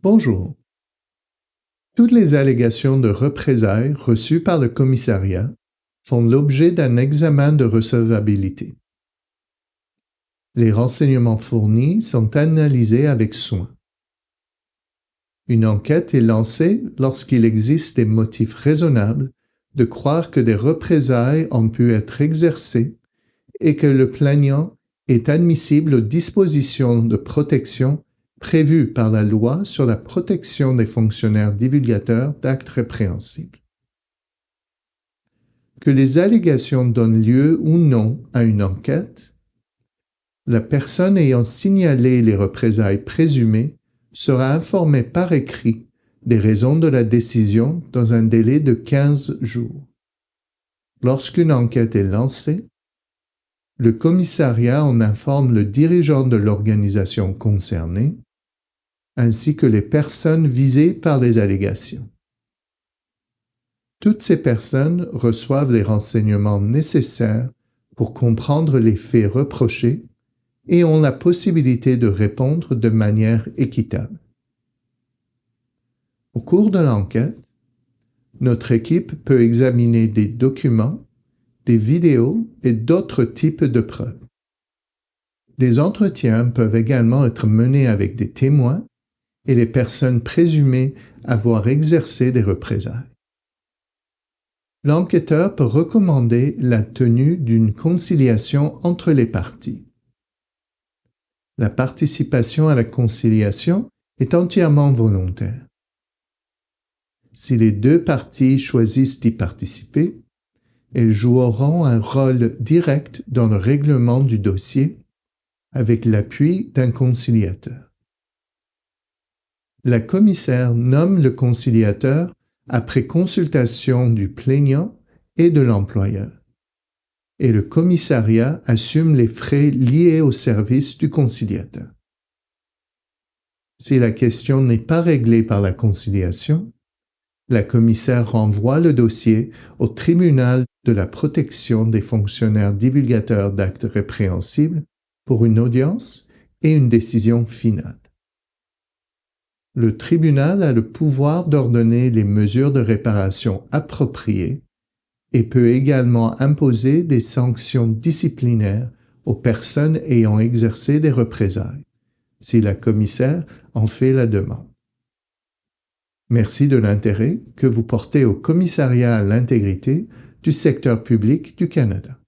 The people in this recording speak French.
Bonjour. Toutes les allégations de représailles reçues par le commissariat font l'objet d'un examen de recevabilité. Les renseignements fournis sont analysés avec soin. Une enquête est lancée lorsqu'il existe des motifs raisonnables de croire que des représailles ont pu être exercées et que le plaignant est admissible aux dispositions de protection prévues par la loi sur la protection des fonctionnaires divulgateurs d'actes répréhensibles. Que les allégations donnent lieu ou non à une enquête, la personne ayant signalé les représailles présumées sera informée par écrit des raisons de la décision dans un délai de 15 jours. Lorsqu'une enquête est lancée, le commissariat en informe le dirigeant de l'organisation concernée, ainsi que les personnes visées par les allégations. Toutes ces personnes reçoivent les renseignements nécessaires pour comprendre les faits reprochés et ont la possibilité de répondre de manière équitable. Au cours de l'enquête, notre équipe peut examiner des documents, des vidéos et d'autres types de preuves. Des entretiens peuvent également être menés avec des témoins et les personnes présumées avoir exercé des représailles. L'enquêteur peut recommander la tenue d'une conciliation entre les parties. La participation à la conciliation est entièrement volontaire. Si les deux parties choisissent d'y participer, elles joueront un rôle direct dans le règlement du dossier avec l'appui d'un conciliateur. La commissaire nomme le conciliateur après consultation du plaignant et de l'employeur, et le commissariat assume les frais liés au service du conciliateur. Si la question n'est pas réglée par la conciliation, la commissaire renvoie le dossier au tribunal de la protection des fonctionnaires divulgateurs d'actes répréhensibles pour une audience et une décision finale. Le tribunal a le pouvoir d'ordonner les mesures de réparation appropriées et peut également imposer des sanctions disciplinaires aux personnes ayant exercé des représailles, si la commissaire en fait la demande. Merci de l'intérêt que vous portez au Commissariat à l'intégrité du secteur public du Canada.